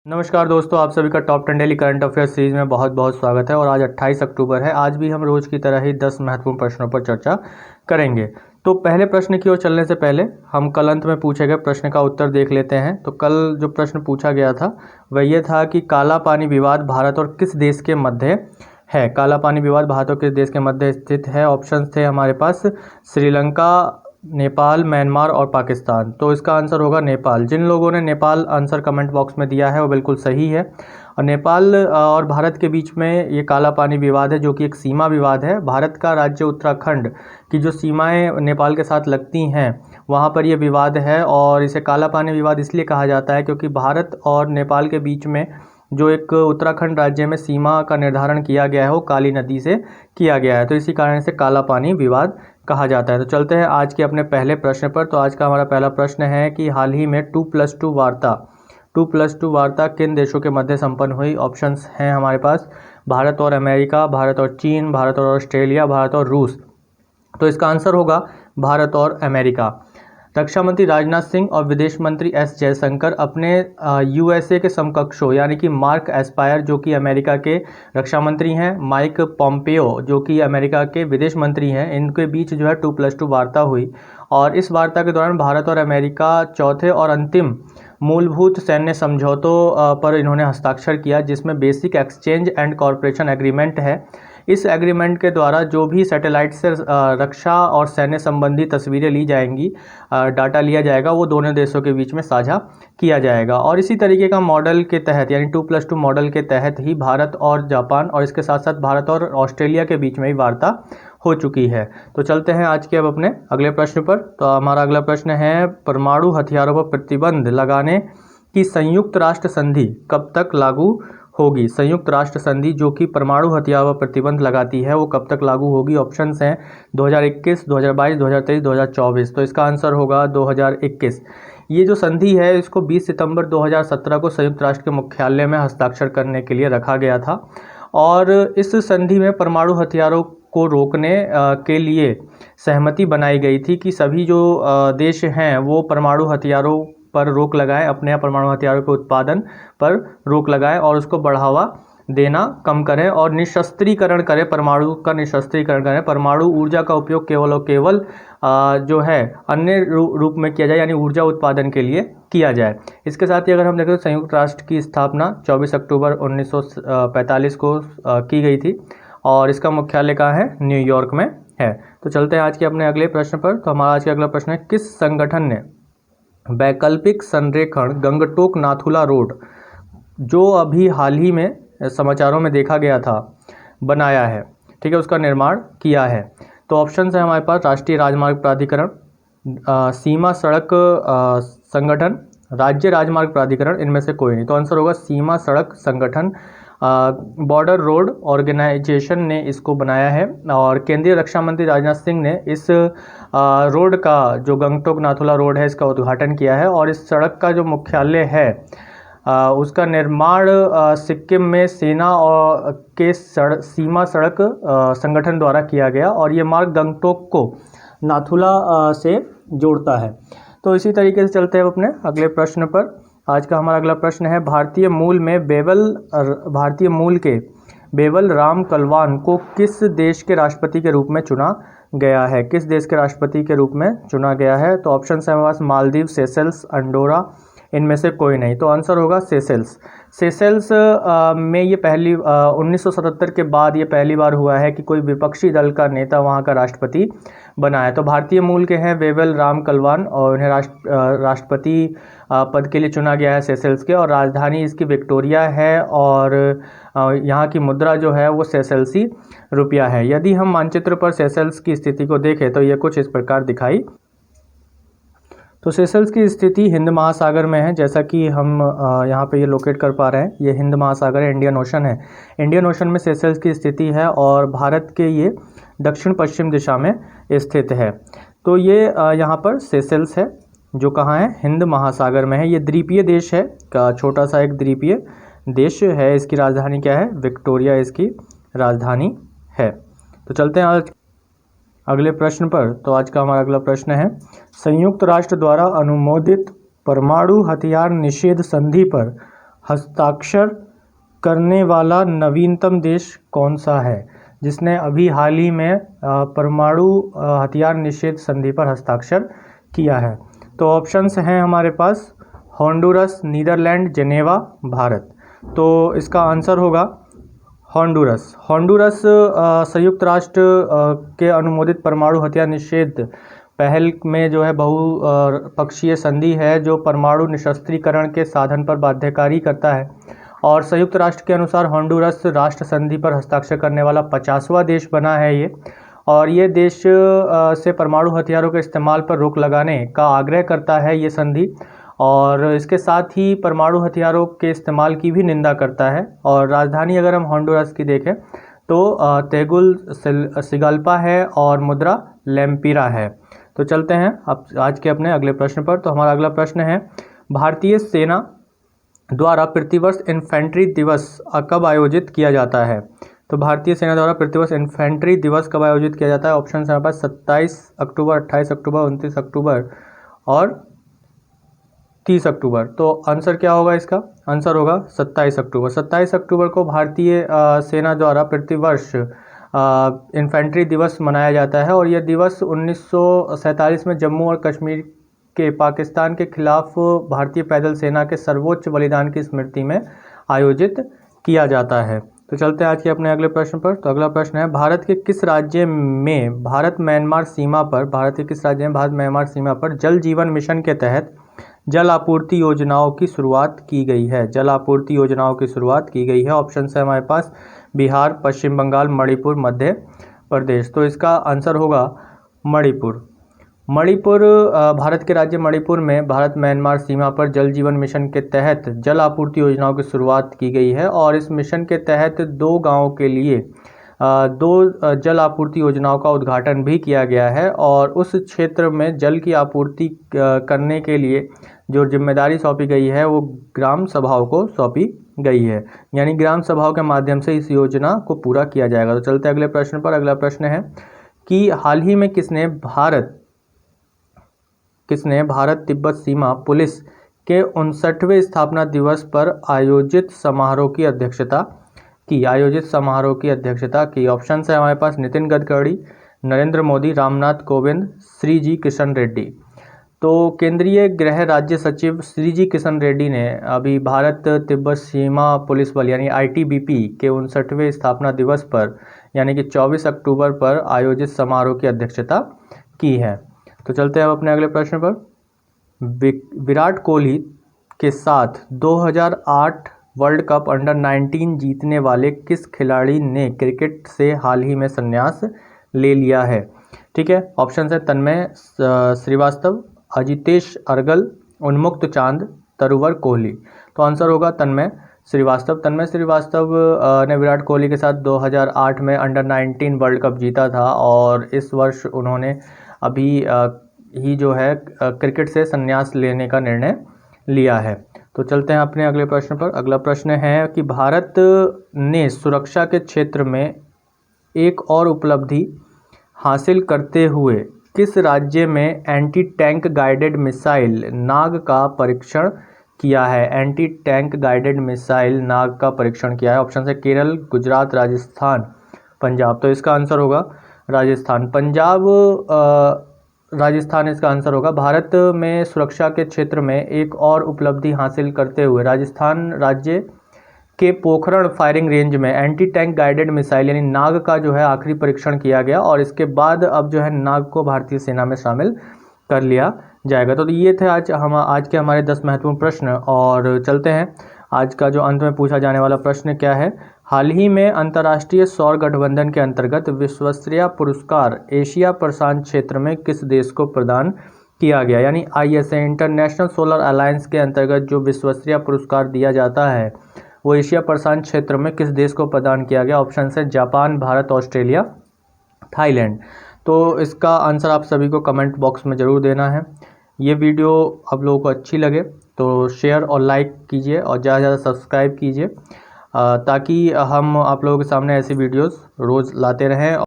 नमस्कार दोस्तों, आप सभी का top 10 daily current affairs series में बहुत बहुत स्वागत है। और आज 28 अक्टूबर है। आज भी हम रोज की तरह ही 10 महत्वपूर्ण प्रश्नों पर चर्चा करेंगे। तो पहले प्रश्न की ओर चलने से पहले हम कल अंत में पूछे गए प्रश्न का उत्तर देख लेते हैं। तो कल जो प्रश्न पूछा गया था वह ये था कि काला पानी विवाद भारत और किस देश के मध्य है। काला पानी विवाद भारत और किस देश के मध्य स्थित है। ऑप्शन थे हमारे पास श्रीलंका, नेपाल, म्यांमार और पाकिस्तान। तो इसका आंसर होगा नेपाल। जिन लोगों ने नेपाल आंसर कमेंट बॉक्स में दिया है वो बिल्कुल सही है। और नेपाल और भारत के बीच में ये काला पानी विवाद है, जो कि एक सीमा विवाद है। भारत का राज्य उत्तराखंड की जो सीमाएं नेपाल के साथ लगती हैं वहाँ पर ये विवाद है। और इसे काला पानी विवाद इसलिए कहा जाता है क्योंकि भारत और नेपाल के बीच में जो एक उत्तराखंड राज्य में सीमा का निर्धारण किया गया है वो काली नदी से किया गया है। तो इसी कारण से काला पानी विवाद कहा जाता है। तो चलते हैं आज के अपने पहले प्रश्न पर। तो आज का हमारा पहला प्रश्न है कि हाल ही में 2+2 वार्ता किन देशों के मध्य संपन्न हुई। ऑप्शंस हैं हमारे पास भारत और अमेरिका, भारत और चीन, भारत और ऑस्ट्रेलिया, भारत और रूस। तो इसका आंसर होगा भारत और अमेरिका। रक्षा मंत्री राजनाथ सिंह और विदेश मंत्री एस जयशंकर अपने यूएसए के समकक्षों यानी कि मार्क एस्पायर जो कि अमेरिका के रक्षा मंत्री हैं, माइक पोम्पियो जो कि अमेरिका के विदेश मंत्री हैं, इनके बीच जो है 2+2 वार्ता हुई। और इस वार्ता के दौरान भारत और अमेरिका चौथे और अंतिम मूलभूत सैन्य समझौतों पर इन्होंने हस्ताक्षर किया, जिसमें basic exchange and corporation agreement है। इस एग्रीमेंट के द्वारा जो भी सैटेलाइट से रक्षा और सैन्य संबंधी तस्वीरें ली जाएंगी, डाटा लिया जाएगा, वो दोनों देशों के बीच में साझा किया जाएगा। और इसी तरीके का मॉडल के तहत यानी 2+2 मॉडल के तहत ही भारत और जापान और इसके साथ साथ भारत और ऑस्ट्रेलिया के बीच में ही वार्ता हो चुकी है। तो चलते हैं आज के अब अपने अगले प्रश्न पर। तो हमारा अगला प्रश्न है परमाणु हथियारों पर प्रतिबंध लगाने की संयुक्त राष्ट्र संधि कब तक लागू होगी। संयुक्त राष्ट्र संधि जो कि परमाणु हथियारों पर प्रतिबंध लगाती है वो कब तक लागू होगी। ऑप्शंस हैं 2021, 2022, 2023, 2024। तो इसका आंसर होगा 2021। ये जो संधि है इसको 20 सितंबर 2017 को संयुक्त राष्ट्र के मुख्यालय में हस्ताक्षर करने के लिए रखा गया था। और इस संधि में परमाणु हथियारों को रोकने के लिए सहमति बनाई गई थी कि सभी जो देश हैं वो परमाणु हथियारों पर रोक लगाएं, अपने यहाँ परमाणु हथियारों के उत्पादन पर रोक लगाएं और उसको बढ़ावा देना कम करें और निशस्त्रीकरण करें, परमाणु का निशस्त्रीकरण करें। परमाणु ऊर्जा का उपयोग केवल और केवल जो है अन्य रूप में किया जाए यानी ऊर्जा उत्पादन के लिए किया जाए। इसके साथ ही अगर हम देखें तो संयुक्त राष्ट्र की स्थापना 24 अक्टूबर 1945 को की गई थी और इसका मुख्यालय कहाँ है, न्यूयॉर्क में है। तो चलते हैं आज के अपने अगले प्रश्न पर। तो हमारा आज का अगला प्रश्न है किस संगठन ने वैकल्पिक संरेखण गंगटोक नाथुला रोड जो अभी हाल ही में समाचारों में देखा गया था बनाया है, ठीक है, उसका निर्माण किया है। तो ऑप्शन है हमारे पास राष्ट्रीय राजमार्ग प्राधिकरण, सीमा सड़क संगठन, राज्य राजमार्ग प्राधिकरण, इनमें से कोई नहीं। तो आंसर होगा सीमा सड़क संगठन, बॉर्डर रोड ऑर्गेनाइजेशन ने इसको बनाया है। और केंद्रीय रक्षा मंत्री राजनाथ सिंह ने इस रोड का जो गंगटोक नाथुला रोड है इसका उद्घाटन किया है। और इस सड़क का जो मुख्यालय है उसका निर्माण सिक्किम में सेना और के सीमा सड़क संगठन द्वारा किया गया और ये मार्ग गंगटोक को नाथुला से जोड़ता है। तो इसी तरीके से चलते हैं अपने अगले प्रश्न पर। आज का हमारा अगला प्रश्न है भारतीय मूल के बेवल राम कलवान को किस देश के राष्ट्रपति के रूप में चुना गया है। किस देश के राष्ट्रपति के रूप में चुना गया है। तो ऑप्शन है हमारे पास मालदीव, सेशेल्स, अंडोरा, इनमें से कोई नहीं। तो आंसर होगा सेशेल्स। सेशेल्स में ये 1977 के बाद ये पहली बार हुआ है कि कोई विपक्षी दल का नेता वहाँ का राष्ट्रपति बना है। तो भारतीय मूल के हैं वेवल राम कलवान और उन्हें राष्ट्रपति पद के लिए चुना गया है सेशेल्स के। और राजधानी इसकी विक्टोरिया है और यहाँ की मुद्रा जो है वो सेशेल्सी रुपया है। यदि हम मानचित्र पर सेशेल्स की स्थिति को देखें तो ये कुछ इस प्रकार दिखाई। तो सेशेल्स की स्थिति हिंद महासागर में है, जैसा कि हम यहाँ पे ये लोकेट कर पा रहे हैं। ये हिंद महासागर है, इंडियन ओशन है। इंडियन ओशन में सेशेल्स की स्थिति है और भारत के ये दक्षिण पश्चिम दिशा में स्थित है। तो ये यहाँ पर सेशेल्स है जो कहाँ है, हिंद महासागर में है। ये द्वीपीय देश है, का छोटा सा एक द्वीपीय देश है। इसकी राजधानी क्या है, विक्टोरिया इसकी राजधानी है। तो चलते हैं आज अगले प्रश्न पर। तो आज का हमारा अगला प्रश्न है संयुक्त राष्ट्र द्वारा अनुमोदित परमाणु हथियार निषेध संधि पर हस्ताक्षर करने वाला नवीनतम देश कौन सा है, जिसने अभी हाल ही में परमाणु हथियार निषेध संधि पर हस्ताक्षर किया है? तो ऑप्शंस हैं हमारे पास होंडुरस, नीदरलैंड, जेनेवा, भारत। तो इसका आंसर होगा होंडुरस। होंडुरस संयुक्त राष्ट्र के अनुमोदित परमाणु हथियार निषेध पहल में जो है बहुपक्षीय संधि है जो परमाणु निशस्त्रीकरण के साधन पर बाध्यकारी करता है, और संयुक्त राष्ट्र के अनुसार होंडुरस राष्ट्र संधि पर हस्ताक्षर करने वाला 50वां देश बना है ये, और ये देश से परमाणु हथियारों के इस्तेमाल पर रोक लगाने का आग्रह करता है ये संधि, और इसके साथ ही परमाणु हथियारों के इस्तेमाल की भी निंदा करता है। और राजधानी अगर हम होंडुरस की देखें तो तेगुसिगाल्पा है और मुद्रा लेम्पिरा है। तो चलते हैं अब आज के अपने अगले प्रश्न पर। तो हमारा अगला प्रश्न है, भारतीय सेना द्वारा प्रतिवर्ष इन्फेंट्री दिवस कब आयोजित किया जाता है? तो भारतीय सेना द्वारा प्रतिवर्ष इन्फेंट्री दिवस कब आयोजित किया जाता है? ऑप्शन है हमारे पास 27 अक्टूबर, 28 अक्टूबर, 29 अक्टूबर और 30 अक्टूबर। तो आंसर क्या होगा इसका? आंसर होगा 27 अक्टूबर। 27 अक्टूबर को भारतीय सेना द्वारा प्रतिवर्ष इन्फेंट्री दिवस मनाया जाता है, और यह दिवस 1947 में जम्मू और कश्मीर के पाकिस्तान के खिलाफ भारतीय पैदल सेना के सर्वोच्च बलिदान की स्मृति में आयोजित किया जाता है। तो चलते हैं आज के अपने अगले प्रश्न पर। तो अगला प्रश्न है, भारत के किस राज्य में भारत म्यांमार सीमा पर जल जीवन मिशन के तहत जल आपूर्ति योजनाओं की शुरुआत की गई है? जल आपूर्ति योजनाओं की शुरुआत की गई है। ऑप्शन है हमारे पास बिहार, पश्चिम बंगाल, मणिपुर, मध्य प्रदेश। तो इसका आंसर होगा मणिपुर। मणिपुर भारत के राज्य मणिपुर में भारत म्यांमार सीमा पर जल जीवन मिशन के तहत जल आपूर्ति योजनाओं की शुरुआत की गई है, और इस मिशन के तहत 2 गांवों के लिए 2 जल आपूर्ति योजनाओं का उद्घाटन भी किया गया है, और उस क्षेत्र में जल की आपूर्ति करने के लिए जो जिम्मेदारी सौंपी गई है वो ग्राम सभाओं को सौंपी गई है, यानी ग्राम सभाओं के माध्यम से इस योजना को पूरा किया जाएगा। तो चलते अगले प्रश्न पर। अगला प्रश्न है कि हाल ही में किसने भारत तिब्बत सीमा पुलिस के 59वें स्थापना दिवस पर आयोजित समारोह की अध्यक्षता की? ऑप्शन है हमारे पास नितिन गडकरी, नरेंद्र मोदी, रामनाथ कोविंद, श्री जी किशन रेड्डी। तो केंद्रीय गृह राज्य सचिव श्री जी किशन रेड्डी ने अभी भारत तिब्बत सीमा पुलिस बल यानी ITBP के 59वें स्थापना दिवस पर यानी कि 24 अक्टूबर पर आयोजित समारोह की अध्यक्षता की है। तो चलते हैं अब अपने अगले प्रश्न पर। विराट कोहली के साथ 2008 वर्ल्ड कप अंडर 19 जीतने वाले किस खिलाड़ी ने क्रिकेट से हाल ही में संन्यास ले लिया है? ठीक है, ऑप्शन है तन्मय श्रीवास्तव, अजितेश अर्गल, उन्मुक्त चांद, तरुवर कोहली। तो आंसर होगा तन्मय श्रीवास्तव। तन्मय श्रीवास्तव ने विराट कोहली के साथ 2008 में अंडर 19 वर्ल्ड कप जीता था, और इस वर्ष उन्होंने अभी ही जो है क्रिकेट से संन्यास लेने का निर्णय लिया है। तो चलते हैं अपने अगले प्रश्न पर। अगला प्रश्न है कि भारत ने सुरक्षा के क्षेत्र में एक और उपलब्धि हासिल करते हुए किस राज्य में एंटी टैंक गाइडेड मिसाइल नाग का परीक्षण किया है? एंटी टैंक गाइडेड मिसाइल नाग का परीक्षण किया है। ऑप्शन है केरल, गुजरात, राजस्थान, पंजाब। तो इसका आंसर होगा राजस्थान। राजस्थान इसका आंसर होगा। भारत में सुरक्षा के क्षेत्र में एक और उपलब्धि हासिल करते हुए राजस्थान राज्य के पोखरण फायरिंग रेंज में एंटी टैंक गाइडेड मिसाइल यानी नाग का जो है आखिरी परीक्षण किया गया, और इसके बाद अब जो है नाग को भारतीय सेना में शामिल कर लिया जाएगा। तो ये थे आज के हमारे 10 महत्वपूर्ण प्रश्न, और चलते हैं आज का जो अंत में पूछा जाने वाला प्रश्न क्या है। हाल ही में अंतर्राष्ट्रीय सौर गठबंधन के अंतर्गत विश्वस्तरीय पुरस्कार एशिया प्रशांत क्षेत्र में किस देश को प्रदान किया गया? यानी ISA इंटरनेशनल सोलर अलायंस के अंतर्गत जो विश्वस्तरीय पुरस्कार दिया जाता है वो एशिया प्रशांत क्षेत्र में किस देश को प्रदान किया गया? ऑप्शन है जापान, भारत, ऑस्ट्रेलिया, थाईलैंड। तो इसका आंसर आप सभी को कमेंट बॉक्स में ज़रूर देना है। ये वीडियो आप लोगों को अच्छी लगे तो शेयर और लाइक कीजिए, और ज़्यादा से ज़्यादा सब्सक्राइब कीजिए, ताकि हम आप लोगों के सामने ऐसी वीडियोस रोज़ लाते रहें।